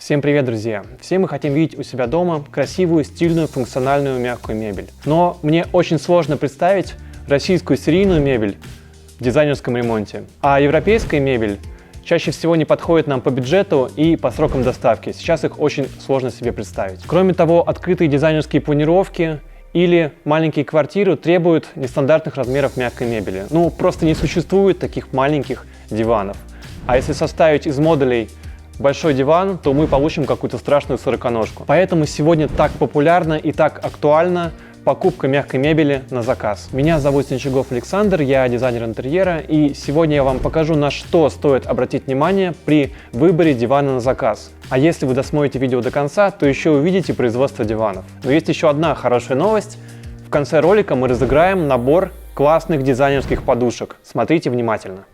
Всем привет, друзья! Все мы хотим видеть у себя дома красивую, стильную, функциональную, мягкую мебель. Но мне очень сложно представить российскую серийную мебель в дизайнерском ремонте. А европейская мебель чаще всего не подходит нам по бюджету и по срокам доставки. Сейчас их очень сложно себе представить. Кроме того, открытые дизайнерские планировки или маленькие квартиры требуют нестандартных размеров мягкой мебели. Ну, просто не существует таких маленьких диванов. А если составить из модулей большой диван, то мы получим какую-то страшную сороконожку. Поэтому сегодня так популярна и так актуальна покупка мягкой мебели на заказ. Меня зовут Сничагов Александр, я дизайнер интерьера, и сегодня я вам покажу, на что стоит обратить внимание при выборе дивана на заказ. А если вы досмотрите видео до конца, то еще увидите производство диванов. Но есть еще одна хорошая новость. В конце ролика мы разыграем набор классных дизайнерских подушек. Смотрите внимательно.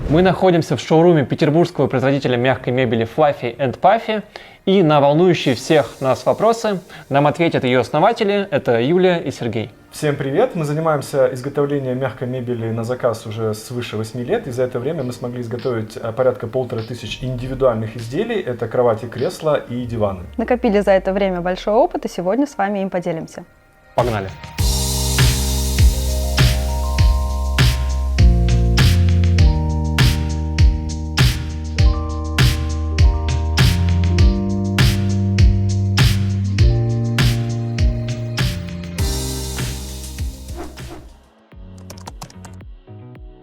Мы находимся в шоуруме петербургского производителя мягкой мебели Fluffy & Puffy, и на волнующие всех нас вопросы нам ответят ее основатели, это Юлия и Сергей. Всем привет! Мы занимаемся изготовлением мягкой мебели на заказ уже свыше 8 лет, и за это время мы смогли изготовить порядка 1500 индивидуальных изделий, это кровати, кресла и диваны. Накопили за это время большой опыт, и сегодня с вами им поделимся. Погнали!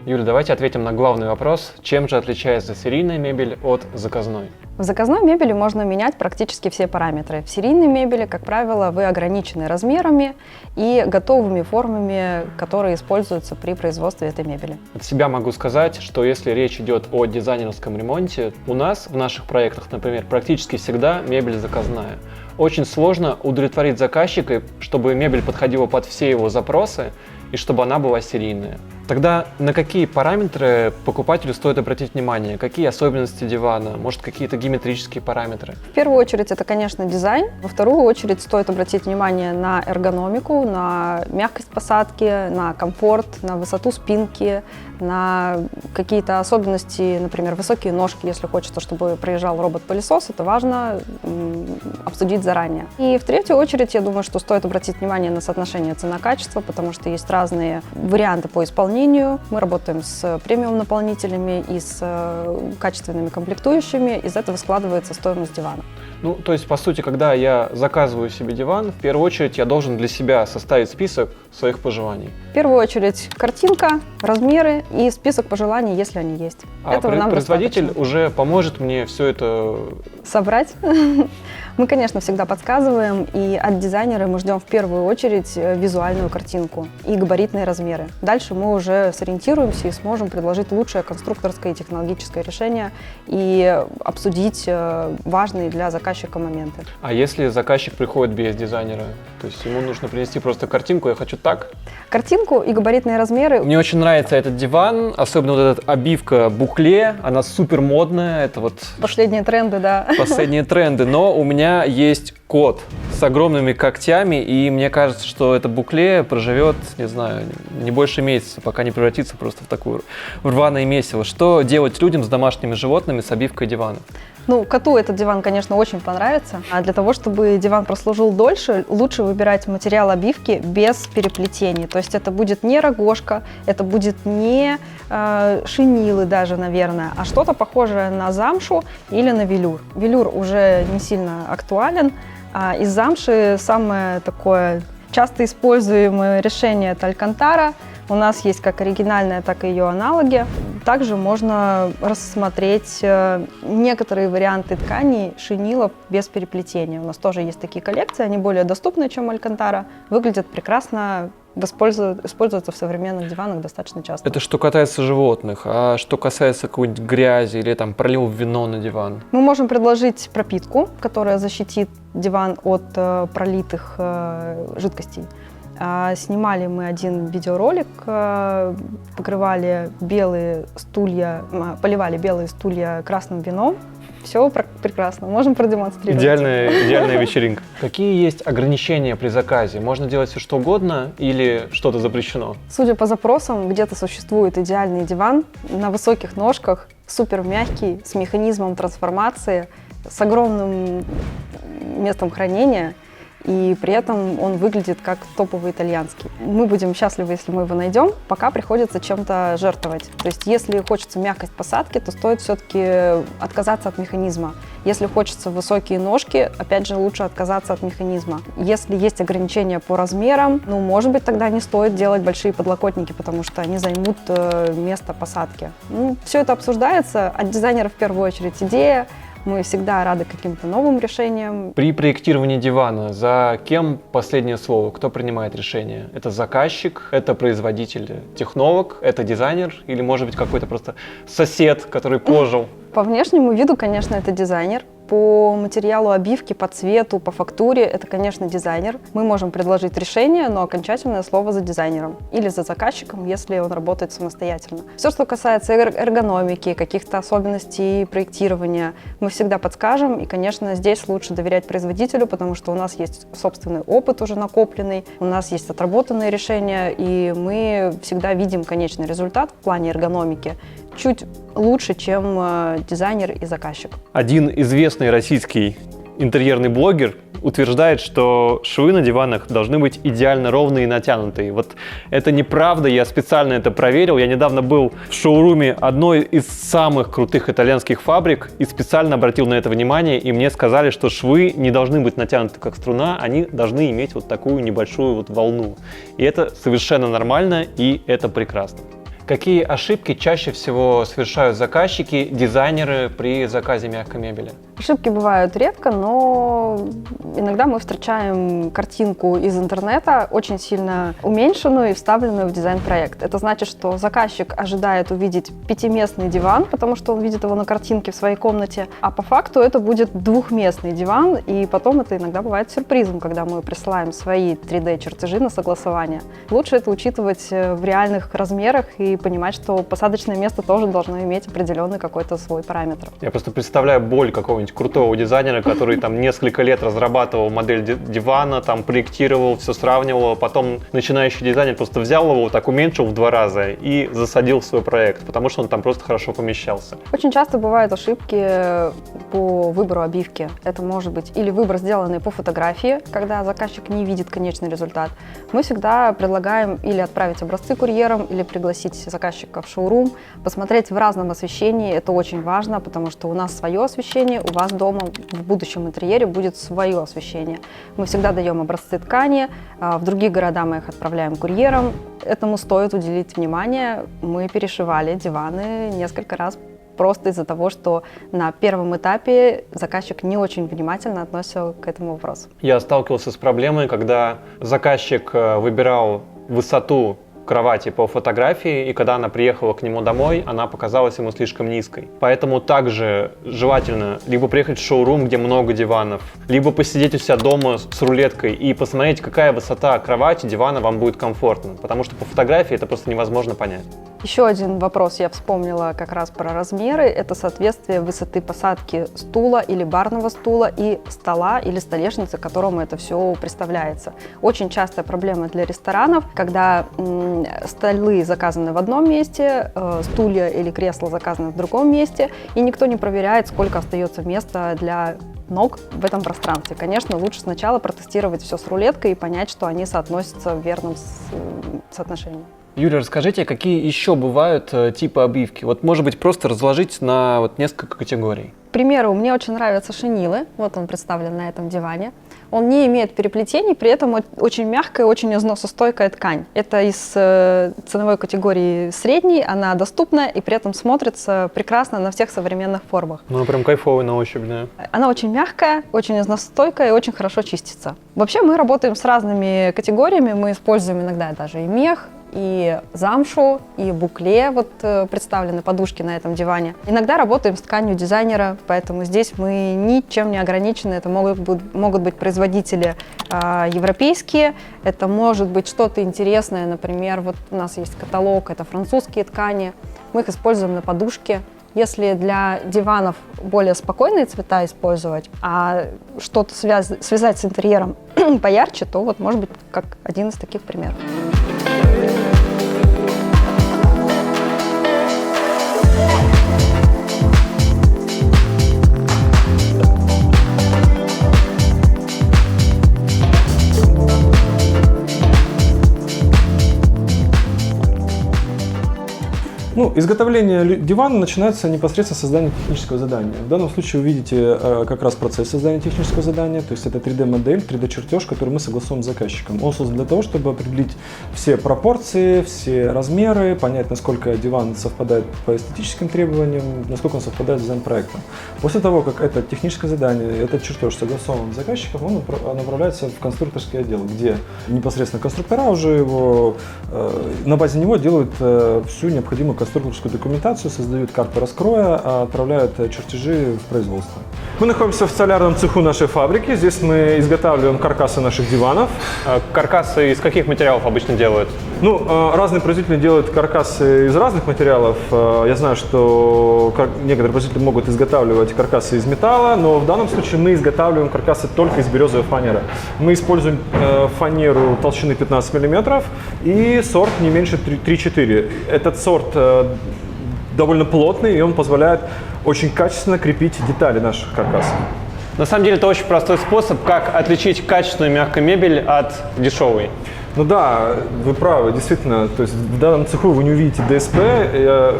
Юля, давайте ответим на главный вопрос. Чем же отличается серийная мебель от заказной? В заказной мебели можно менять практически все параметры. В серийной мебели, как правило, вы ограничены размерами и готовыми формами, которые используются при производстве этой мебели. От себя могу сказать, что если речь идет о дизайнерском ремонте, у нас в наших проектах, например, практически всегда мебель заказная. Очень сложно удовлетворить заказчика, чтобы мебель подходила под все его запросы и чтобы она была серийная. Тогда на какие параметры покупателю стоит обратить внимание? Какие особенности дивана? Может, какие-то геометрические параметры? В первую очередь это, конечно, дизайн. Во вторую очередь стоит обратить внимание на эргономику, на мягкость посадки, на комфорт, на высоту спинки, на какие-то особенности, например, высокие ножки, если хочется, чтобы проезжал робот-пылесос. Это важно обсудить заранее. И в третью очередь, я думаю, что стоит обратить внимание на соотношение цена-качество, потому что есть разные варианты по исполнению. Мы работаем с премиум-наполнителями и с качественными комплектующими. Из этого складывается стоимость дивана. Ну, то есть, по сути, когда я заказываю себе диван, в первую очередь я должен для себя составить список своих пожеланий. В первую очередь картинка, размеры и список пожеланий, если они есть. А производитель достаточно. уже поможет мне все это Собрать. Мы, конечно, всегда подсказываем, и от дизайнера мы ждем в первую очередь визуальную картинку и габаритные размеры. Дальше мы уже сориентируемся и сможем предложить лучшее конструкторское и технологическое решение и обсудить важные для заказчика моменты. А если заказчик приходит без дизайнера? То есть ему нужно принести просто картинку, я хочу так? Картинку и габаритные размеры. Мне очень нравится этот диван, особенно вот эта обивка букле, она супер модная, это вот Последние тренды, да. последние тренды, но у меня есть кот с огромными когтями, и мне кажется, что это букле проживет, не знаю, не больше месяца, пока не превратится просто в такую рваное месиво. Что делать людям с домашними животными с обивкой дивана? Ну, коту этот диван, конечно, очень понравится. А для того, чтобы диван прослужил дольше, лучше выбирать материал обивки без переплетений. То есть это будет не рогожка, это будет не шинилы даже, наверное, а что-то похожее на замшу или на велюр. Велюр уже не сильно актуален. А из замши самое такое часто используемое решение – это алькантара. У нас есть как оригинальная, так и ее аналоги. Также можно рассмотреть некоторые варианты тканей, шинилов без переплетения. У нас тоже есть такие коллекции, они более доступны, чем алькантара, выглядят прекрасно, используются в современных диванах достаточно часто. Это что касается животных, а что касается какой-нибудь грязи или там пролил вино на диван? Мы можем предложить пропитку, которая защитит диван от пролитых жидкостей. Снимали мы один видеоролик, покрывали белые стулья, поливали белые стулья красным вином. Все прекрасно, можем продемонстрировать. Идеальная вечеринка. Какие есть ограничения при заказе? Можно делать все что угодно или что-то запрещено? Судя по запросам, где-то существует идеальный диван на высоких ножках, супер мягкий, с механизмом трансформации, с огромным местом хранения, и при этом он выглядит как топовый итальянский. Мы будем счастливы, если мы его найдем, пока приходится чем-то жертвовать. То есть если хочется мягкость посадки, то стоит все-таки отказаться от механизма. Если хочется высокие ножки, опять же, лучше отказаться от механизма. Если есть ограничения по размерам, может быть, тогда не стоит делать большие подлокотники, потому что они займут место посадки. Все это обсуждается, от дизайнера в первую очередь идея. Мы всегда рады каким-то новым решениям. При проектировании дивана за кем последнее слово? Кто принимает решение? Это заказчик, это производитель, технолог, это дизайнер или, может быть, какой-то просто сосед, который пожил? По внешнему виду, конечно, это дизайнер. По материалу обивки, по цвету, по фактуре это, конечно, дизайнер. Мы можем предложить решение, но окончательное слово за дизайнером или за заказчиком, если он работает самостоятельно. Все, что касается эргономики, каких-то особенностей проектирования, мы всегда подскажем. И, конечно, здесь лучше доверять производителю, потому что у нас есть собственный опыт уже накопленный, у нас есть отработанные решения, и мы всегда видим конечный результат в плане эргономики чуть лучше, чем дизайнер и заказчик. Один известный российский интерьерный блогер утверждает, что швы на диванах должны быть идеально ровные и натянутые. Вот это неправда, я специально это проверил. Я недавно был в шоуруме одной из самых крутых итальянских фабрик и специально обратил на это внимание, и мне сказали, что швы не должны быть натянуты как струна, они должны иметь вот такую небольшую вот волну. И это совершенно нормально, и это прекрасно. Какие ошибки чаще всего совершают заказчики, дизайнеры при заказе мягкой мебели? Ошибки бывают редко, но иногда мы встречаем картинку из интернета, очень сильно уменьшенную и вставленную в дизайн-проект. Это значит, что заказчик ожидает увидеть 5-местный диван, потому что он видит его на картинке в своей комнате, а по факту это будет 2-местный диван, и потом это иногда бывает сюрпризом, когда мы присылаем свои 3D-чертежи на согласование. Лучше это учитывать в реальных размерах и понимать, что посадочное место тоже должно иметь определенный какой-то свой параметр. Я просто представляю боль какого-нибудь крутого дизайнера, который там несколько лет разрабатывал модель дивана, там проектировал, все сравнивал, потом начинающий дизайнер просто взял его, так уменьшил в 2 раза и засадил в свой проект, потому что он там просто хорошо помещался. Очень часто бывают ошибки по выбору обивки. Это может быть или выбор, сделанный по фотографии, когда заказчик не видит конечный результат. Мы всегда предлагаем или отправить образцы курьером, или пригласить заказчика в шоурум, посмотреть в разном освещении. Это очень важно, потому что у нас свое освещение, у вас дома в будущем интерьере будет свое освещение. Мы всегда даем образцы ткани, в другие города мы их отправляем курьером. Этому стоит уделить внимание. Мы перешивали диваны несколько раз просто из-за того, что на первом этапе заказчик не очень внимательно относился к этому вопросу. Я сталкивался с проблемой, когда заказчик выбирал высоту кровати по фотографии, и когда она приехала к нему домой, она показалась ему слишком низкой. Поэтому также желательно либо приехать в шоурум, где много диванов, либо посидеть у себя дома с рулеткой и посмотреть, какая высота кровати, дивана вам будет комфортно, потому что по фотографии это просто невозможно понять. Еще один вопрос я вспомнила как раз про размеры. Это соответствие высоты посадки стула или барного стула и стола или столешницы, к которому это все представляется. Очень частая проблема для ресторанов, когда столы заказаны в одном месте, стулья или кресла заказаны в другом месте, и никто не проверяет, сколько остается места для ног в этом пространстве. Конечно, лучше сначала протестировать все с рулеткой и понять, что они соотносятся в верном соотношении. Юля, расскажите, какие еще бывают типы обивки? Вот, может быть, просто разложить на вот несколько категорий. К примеру, мне очень нравятся шинилы. Вот он представлен на этом диване. Он не имеет переплетений, при этом очень мягкая, очень износостойкая ткань. Это из ценовой категории средней, она доступна и при этом смотрится прекрасно на всех современных формах. Ну, прям кайфовый на ощупь, да. Она очень мягкая, очень износостойкая и очень хорошо чистится. Вообще мы работаем с разными категориями, мы используем иногда даже и мех, и замшу, и букле, вот представлены подушки на этом диване. Иногда работаем с тканью дизайнера, поэтому здесь мы ничем не ограничены. Это могут быть производители европейские, это может быть что-то интересное, например, вот у нас есть каталог, это французские ткани, мы их используем на подушке. Если для диванов более спокойные цвета использовать, а что-то связать с интерьером поярче, то вот может быть как один из таких примеров. Ну, изготовление дивана начинается непосредственно с создания технического задания. В данном случае вы видите как раз процесс создания технического задания, то есть это 3D-модель, 3D-чертеж, который мы согласуем с заказчиком. Он создан для того, чтобы определить все пропорции, все размеры, понять, насколько диван совпадает по эстетическим требованиям, насколько он совпадает с дизайн-проектом. После того, как это техническое задание, этот чертеж согласован с заказчиком, он направляется в конструкторский отдел, где непосредственно конструктора уже его, на базе него делают всю необходимую конструкторскую документацию, создают карты раскроя, отправляют чертежи в производство. Мы находимся в столярном цеху нашей фабрики. Здесь мы изготавливаем каркасы наших диванов. Каркасы из каких материалов обычно делают? Ну, разные производители делают каркасы из разных материалов. Я знаю, что некоторые производители могут изготавливать каркасы из металла, но в данном случае мы изготавливаем каркасы только из березовой фанеры. Мы используем фанеру толщины 15 мм и сорт не меньше 3-4. Этот сорт довольно плотный, и он позволяет очень качественно крепить детали наших каркасов. На самом деле это очень простой способ, как отличить качественную мягкую мебель от дешевой. Ну да, вы правы, действительно, то есть в данном цеху вы не увидите ДСП,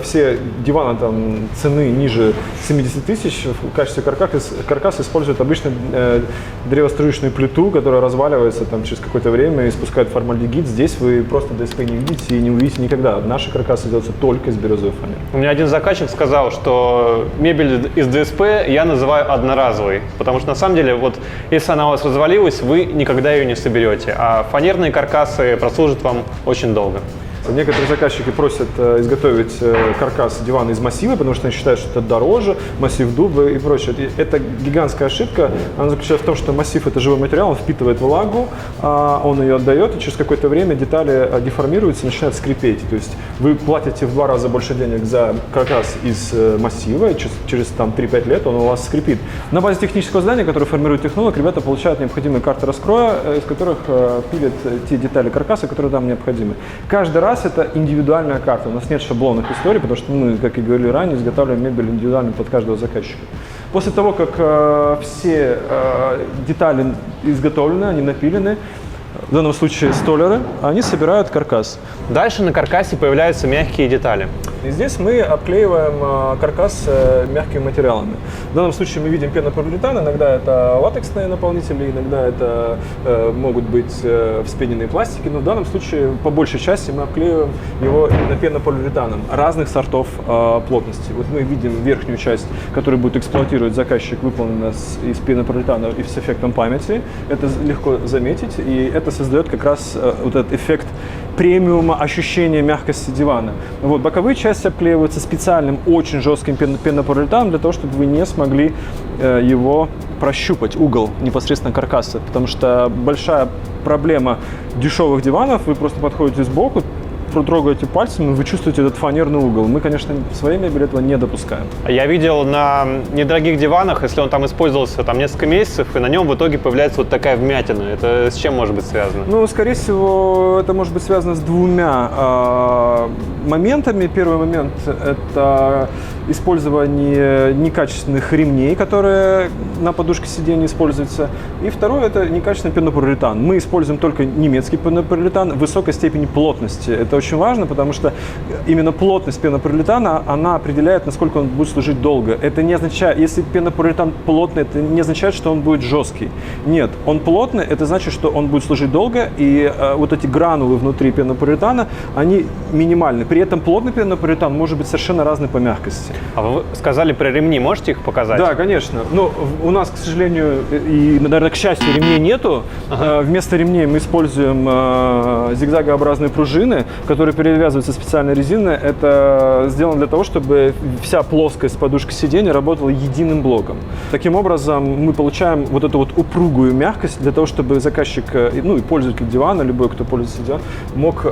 все диваны там цены ниже 70 тысяч, в качестве каркаса используют обычно древоструечную плиту, которая разваливается там через какое-то время и спускает формальдегид. Здесь вы просто ДСП не видите и не увидите никогда. Наши каркасы делаются только из березовой фанеры. У меня один заказчик сказал, что мебель из ДСП я называю одноразовой, потому что на самом деле вот если она у вас развалилась, вы никогда ее не соберете, а фанерные каркасы прослужат вам очень долго. Некоторые заказчики просят изготовить каркас дивана из массива, потому что они считают, что это дороже, массив дуба и прочее. Это гигантская ошибка. Она заключается в том, что массив – это живой материал, он впитывает влагу, он ее отдает, и через какое-то время детали деформируются и начинают скрипеть. То есть вы платите в 2 раза больше денег за каркас из массива, и через 3-5 лет он у вас скрипит. На базе технического задания, которое формирует технолог, ребята получают необходимые карты раскроя, из которых пилят те детали каркаса, которые нам необходимы. Каждый раз это индивидуальная карта. У нас нет шаблонных историй, потому что мы, как и говорили ранее, изготавливаем мебель индивидуально под каждого заказчика. После того, как все детали изготовлены, они напилены, в данном случае столяры, они собирают каркас. Дальше на каркасе появляются мягкие детали. И здесь мы обклеиваем каркас мягкими материалами. В данном случае мы видим пенополиуретан, иногда это латексные наполнители, иногда это могут быть вспененные пластики, но в данном случае по большей части мы обклеиваем его именно пенополиуретаном разных сортов плотности. Вот мы видим верхнюю часть, которую будет эксплуатировать заказчик, выполнена из пенополиуретана и с эффектом памяти. Это легко заметить, и это создает как раз вот этот эффект премиума, ощущения мягкости дивана. Вот, боковые части обклеиваются специальным, очень жестким пенополиуретаном для того, чтобы вы не смогли его прощупать, угол непосредственно каркаса, потому что большая проблема дешевых диванов, вы просто подходите сбоку, трогаете пальцем, вы чувствуете этот фанерный угол. Мы, конечно, в своей мебели этого не допускаем. Я видел на недорогих диванах, если он там использовался несколько месяцев, и на нем в итоге появляется вот такая вмятина. Это с чем может быть связано? Ну, скорее всего, это может быть связано с двумя моментами. Первый момент – это использование некачественных ремней, которые на подушке сиденья используются. И второе – это некачественный пенополиуретан. Мы используем только немецкий пенополиуретан высокой степени плотности. Это очень важно, потому что именно плотность пенополиуретана, она определяет, насколько он будет служить долго. Это не означает, если пенополиуретан плотный, это не означает, что он будет жесткий. Нет, он плотный, это значит, что он будет служить долго, и вот эти гранулы внутри пенополиуретана, они минимальны. При этом плотный пенополиуретан может быть совершенно разный по мягкости. А вы сказали про ремни, можете их показать? Да, конечно. Но у нас, к сожалению, и, наверное, к счастью, ремней нету. Вместо ремней мы используем зигзагообразные пружины, которые перевязываются специальной резиной. Это сделано для того, чтобы вся плоскость подушки сиденья работала единым блоком. Таким образом, мы получаем вот эту вот упругую мягкость для того, чтобы заказчик, ну и пользователь дивана, любой, кто пользуется диваном, мог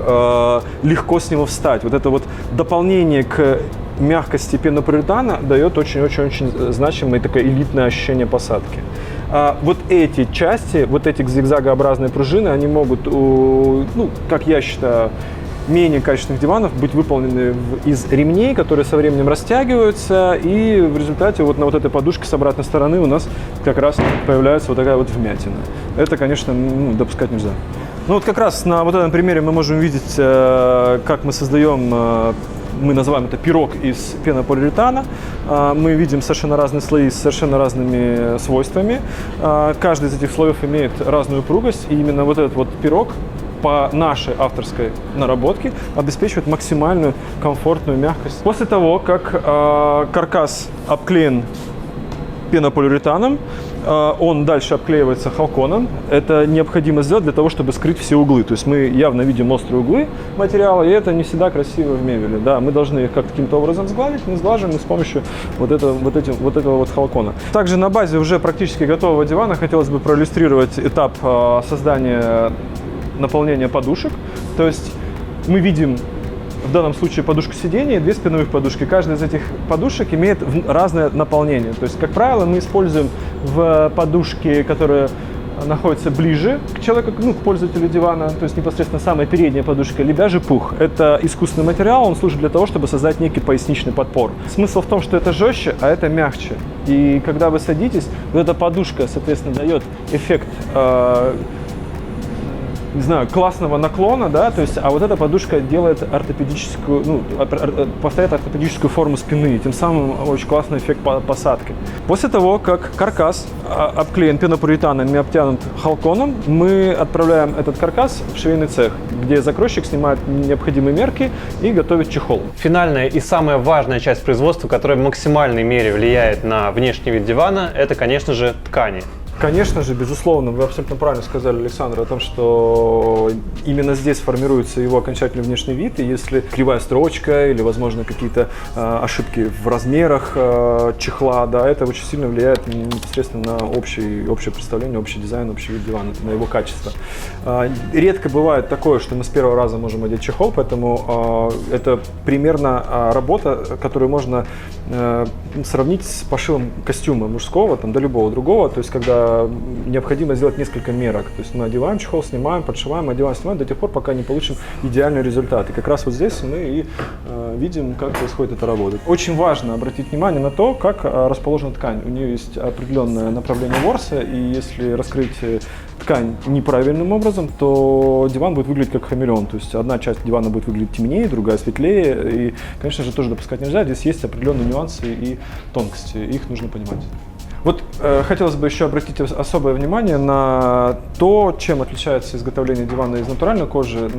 легко с него встать. Вот это вот дополнение к мягкости пенополиуретана дает очень-очень значимое такое элитное ощущение посадки. Вот эти части, вот эти зигзагообразные пружины, они могут, ну, как я считаю, менее качественных диванов быть выполнены из ремней, которые со временем растягиваются, и в результате вот на вот этой подушке с обратной стороны у нас как раз появляется вот такая вот вмятина. Это, конечно, допускать нельзя. Ну вот как раз на вот этом примере мы можем видеть, как мы создаем мы называем это пирог из пенополиуретана. Мы видим совершенно разные слои с совершенно разными свойствами. Каждый из этих слоев имеет разную упругость, и именно вот этот вот пирог по нашей авторской наработке обеспечивает максимальную комфортную мягкость. После того, как каркас обклеен пенополиуретаном, он дальше обклеивается халконом. Это необходимо сделать для того, чтобы скрыть все углы. То есть мы явно видим острые углы материала, и это не всегда красиво в мебели. Да, мы должны их каким-то образом сгладить, мы сглаживаем с помощью вот этого халкона. Также на базе уже практически готового дивана хотелось бы проиллюстрировать этап создания наполнения подушек. То есть мы видим в данном случае подушку сидения и две спиновых подушки. Каждая из этих подушек имеет разное наполнение. То есть, как правило, мы используем в подушке, которая находится ближе к человеку, к пользователю дивана, то есть непосредственно самая передняя подушка, либяжий пух. Это искусственный материал, он служит для того, чтобы создать некий поясничный подпор. Смысл в том, что это жестче, а это мягче. И когда вы садитесь, вот эта подушка, соответственно, дает эффект не знаю, классного наклона, да, то есть, а вот эта подушка делает ортопедическую, повторяет ортопедическую форму спины, и тем самым очень классный эффект посадки. После того, как каркас обклеен пенополиуретаном и обтянут халконом, мы отправляем этот каркас в швейный цех, где закройщик снимает необходимые мерки и готовит чехол. Финальная и самая важная часть производства, которая в максимальной мере влияет на внешний вид дивана, это, конечно же, ткани. Конечно же, безусловно, вы абсолютно правильно сказали, Александр, о том, что именно здесь формируется его окончательный внешний вид, и если кривая строчка или, возможно, какие-то ошибки в размерах чехла, да, это очень сильно влияет непосредственно на общее представление, общий дизайн, общий вид дивана, на его качество. Редко бывает такое, что мы с первого раза можем одеть чехол, поэтому это примерно работа, которую можно сравнить с пошивом костюма мужского, там, до любого другого, то есть когда необходимо сделать несколько мерок. То есть мы одеваем чехол, снимаем, подшиваем, одеваем, снимаем до тех пор, пока не получим идеальный результат. И как раз вот здесь мы и видим, как происходит эта работа. Очень важно обратить внимание на то, как расположена ткань. У нее есть определенное направление ворса, и если раскрыть ткань неправильным образом, то диван будет выглядеть как хамелеон. То есть одна часть дивана будет выглядеть темнее, другая светлее. И, конечно же, тоже допускать нельзя. Здесь есть определенные нюансы и тонкости. Их нужно понимать. Вот хотелось бы еще обратить особое внимание на то, чем отличается изготовление дивана из натуральной кожи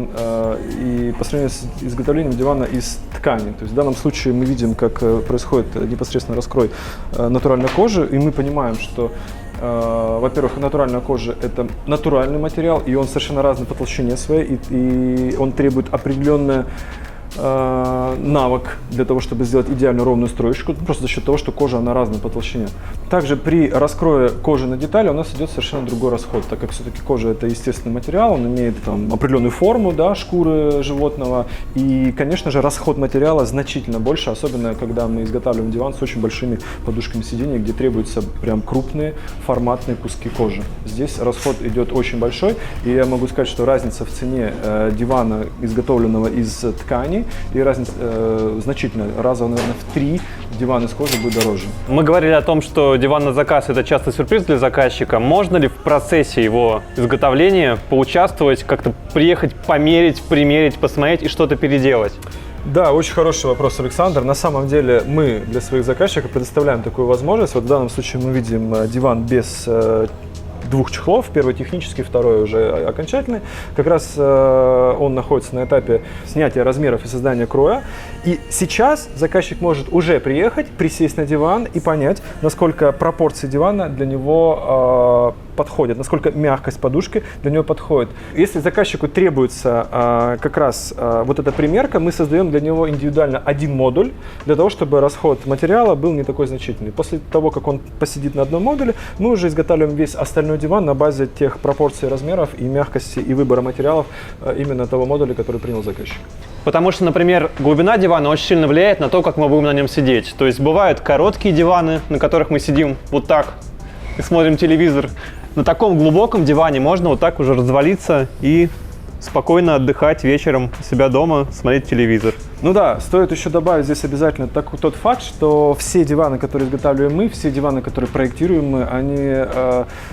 и по сравнению с изготовлением дивана из ткани. То есть в данном случае мы видим, как происходит непосредственно раскрой натуральной кожи, и мы понимаем, что во-первых, натуральная кожа – это натуральный материал, и он совершенно разный по толщине своей, и он требует определенное навык для того, чтобы сделать идеально ровную строечку, просто за счет того, что кожа она разная по толщине. Также при раскрое кожи на детали у нас идет совершенно другой расход, так как все-таки кожа это естественный материал, он имеет там определенную форму, да, шкуры животного, и, конечно же, расход материала значительно больше, особенно когда мы изготавливаем диван с очень большими подушками сидения, где требуются прям крупные форматные куски кожи. Здесь расход идет очень большой, и я могу сказать, что разница в цене дивана, изготовленного из ткани, и разница значительная, раза, наверное, в 3 диван из кожи будет дороже. Мы говорили о том, что диван на заказ – это часто сюрприз для заказчика. Можно ли в процессе его изготовления поучаствовать, как-то приехать, померить, примерить, посмотреть и что-то переделать? Да, очень хороший вопрос, Александр. На самом деле мы для своих заказчиков предоставляем такую возможность. Вот в данном случае мы видим диван без двух чехлов, первый технический, второй уже окончательный. Как раз он находится на этапе снятия размеров и создания кроя. И сейчас заказчик может уже приехать, присесть на диван и понять, насколько пропорции дивана для него подходят, насколько мягкость подушки для него подходит. Если заказчику требуется как раз вот эта примерка, мы создаем для него индивидуально один модуль, для того, чтобы расход материала был не такой значительный. После того, как он посидит на одном модуле, мы уже изготавливаем весь остальной диван на базе тех пропорций размеров и мягкости и выбора материалов именно того модуля, который принял заказчик. Потому что, например, глубина дивана очень сильно влияет на то, как мы будем на нем сидеть. То есть бывают короткие диваны, на которых мы сидим вот так и смотрим телевизор. На таком глубоком диване можно вот так уже развалиться и спокойно отдыхать вечером у себя дома, смотреть телевизор. Ну да, стоит еще добавить здесь обязательно тот факт, что все диваны, которые изготавливаем мы, все диваны, которые проектируем мы, они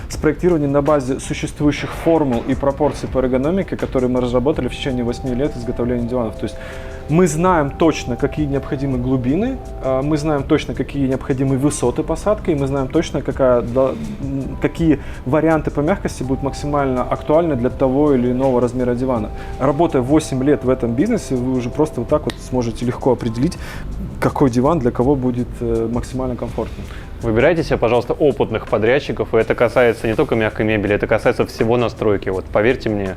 спроектированы на базе существующих формул и пропорций по эргономике, которые мы разработали в течение 8 лет изготовления диванов. То есть Мы знаем точно, какие необходимы глубины, мы знаем точно, какие необходимы высоты посадки, и мы знаем точно, какие варианты по мягкости будут максимально актуальны для того или иного размера дивана. Работая 8 лет в этом бизнесе, вы уже просто вот так вот сможете легко определить, какой диван для кого будет максимально комфортным. Выбирайте себе, пожалуйста, опытных подрядчиков, и это касается не только мягкой мебели, это касается всего настройки. Вот поверьте мне,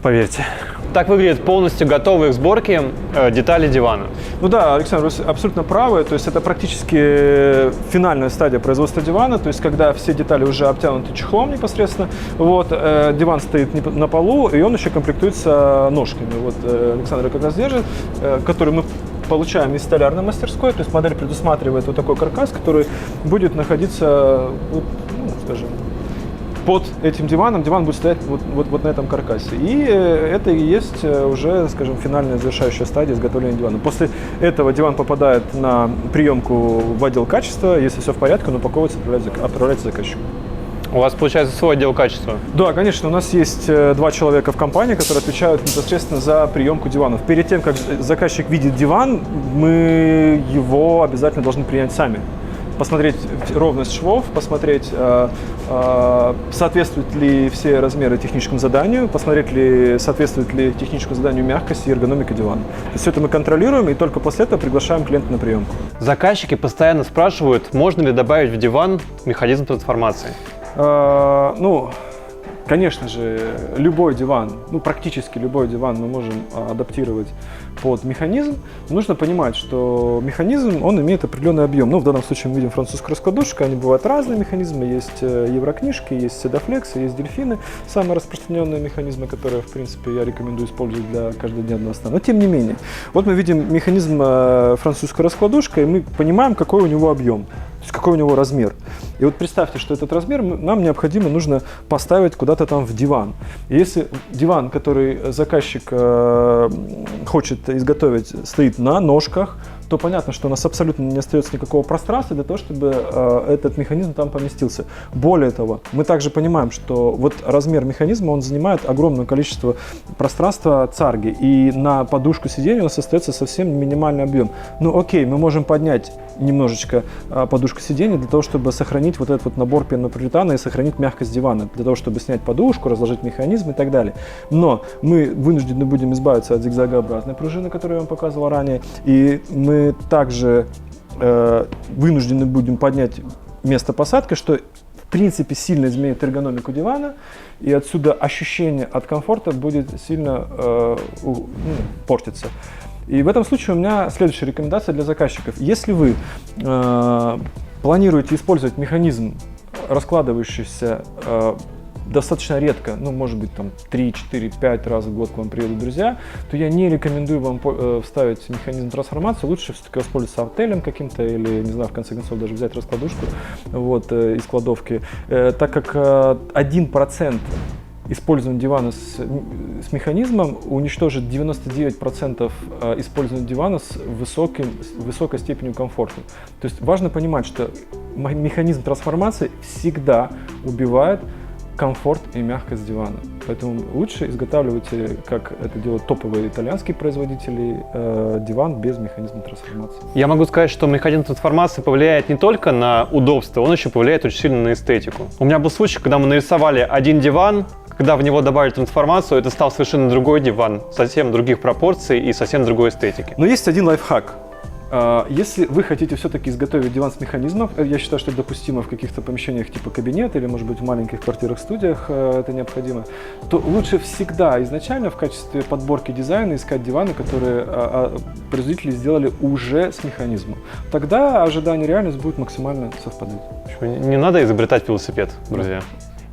поверьте. Так выглядят полностью готовые к сборке детали дивана. Ну да, Александр, вы абсолютно правы. То есть это практически финальная стадия производства дивана. То есть когда все детали уже обтянуты чехлом непосредственно, вот, диван стоит на полу, и он еще комплектуется ножками. Вот Александр как раз держит, который мы получаем из столярной мастерской. То есть модель предусматривает вот такой каркас, который будет находиться, ну, скажем, под этим диваном. Диван будет стоять вот на этом каркасе. И это и есть уже, скажем, финальная завершающая стадия изготовления дивана. После этого диван попадает на приемку в отдел качества. Если все в порядке, он упаковывается, отправляется заказчику. У вас получается свой отдел качества? Да, конечно. У нас есть 2 человека в компании, которые отвечают непосредственно за приемку диванов. Перед тем, как заказчик видит диван, мы его обязательно должны принять сами. Посмотреть ровность швов, посмотреть, соответствуют ли все размеры техническому заданию, посмотреть, соответствует ли техническому заданию мягкость и эргономика дивана. То есть все это мы контролируем, и только после этого приглашаем клиента на приемку. Заказчики постоянно спрашивают, можно ли добавить в диван механизм трансформации. Ну, конечно же, любой диван, ну практически любой диван мы можем адаптировать под механизм. Нужно понимать, что механизм, он имеет определенный объем. Ну, в данном случае мы видим французскую раскладушку, они бывают разные механизмы. Есть еврокнижки, есть седофлексы, есть дельфины. Самые распространенные механизмы, которые, в принципе, я рекомендую использовать для каждодневного сна. Но тем не менее, вот мы видим механизм французской раскладушкой, и мы понимаем, какой у него объем. То есть какой у него размер. И вот представьте, что этот размер нам нужно поставить куда-то там в диван. И если диван, который заказчик хочет изготовить, стоит на ножках, то понятно, что у нас абсолютно не остается никакого пространства для того, чтобы этот механизм там поместился. Более того, мы также понимаем, что вот размер механизма, он занимает огромное количество пространства царги, и на подушку сиденья у нас остается совсем минимальный объем. Ну окей, мы можем поднять немножечко подушку сиденья для того, чтобы сохранить вот этот вот набор пенополиуретана и сохранить мягкость дивана, для того, чтобы снять подушку, разложить механизм и так далее. Но мы вынуждены будем избавиться от зигзагообразной пружины, которую я вам показывал ранее, и мы также вынуждены будем поднять место посадки, что в принципе сильно изменит эргономику дивана, и отсюда ощущение от комфорта будет сильно портиться. И в этом случае у меня следующая рекомендация для заказчиков. Если вы планируете использовать механизм, раскладывающийся достаточно редко, ну, может быть, там 3, 4, 5 раз в год к вам приедут друзья, то я не рекомендую вам вставить механизм трансформации. Лучше все-таки воспользоваться артелем каким-то или, не знаю, в конце концов, даже взять раскладушку вот, из кладовки, так как 1% использование дивана с механизмом уничтожит 99% использования дивана с высокой степенью комфорта. То есть важно понимать, что механизм трансформации всегда убивает комфорт и мягкость дивана. Поэтому лучше изготавливайте, как это делают топовые итальянские производители, диван без механизма трансформации. Я могу сказать, что механизм трансформации повлияет не только на удобство, он еще повлияет очень сильно на эстетику. У меня был случай, когда мы нарисовали один диван, когда в него добавили трансформацию, это стал совершенно другой диван, совсем других пропорций и совсем другой эстетики. Но есть один лайфхак. Если вы хотите все-таки изготовить диван с механизмом, я считаю, что это допустимо в каких-то помещениях типа кабинет или, может быть, в маленьких квартирах, студиях это необходимо, то лучше всегда изначально в качестве подборки дизайна искать диваны, которые производители сделали уже с механизмом. Тогда ожидание и реальность будут максимально совпадать. Не надо изобретать велосипед, друзья.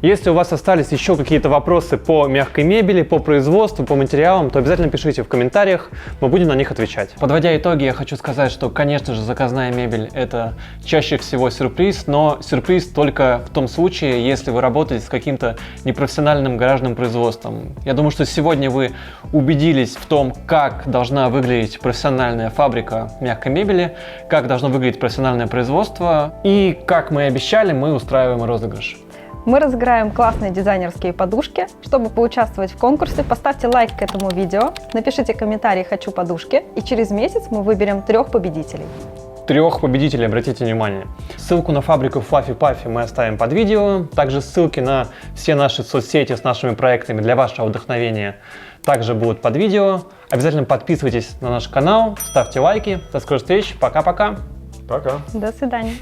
Если у вас остались еще какие-то вопросы по мягкой мебели, по производству, по материалам, то обязательно пишите в комментариях, мы будем на них отвечать. Подводя итоги, я хочу сказать, что, конечно же, заказная мебель – это чаще всего сюрприз, но сюрприз только в том случае, если вы работаете с каким-то непрофессиональным гаражным производством. Я думаю, что сегодня вы убедились в том, как должна выглядеть профессиональная фабрика мягкой мебели, как должно выглядеть профессиональное производство, и, как мы и обещали, мы устраиваем розыгрыш. Мы разыграем классные дизайнерские подушки. Чтобы поучаствовать в конкурсе, поставьте лайк к этому видео, напишите комментарий «Хочу подушки», и через месяц мы выберем 3 победителей. 3 победителей, обратите внимание. Ссылку на фабрику Fluffy Puffy мы оставим под видео. Также ссылки на все наши соцсети с нашими проектами для вашего вдохновения также будут под видео. Обязательно подписывайтесь на наш канал, ставьте лайки. До скорых встреч. Пока-пока. Пока. До свидания.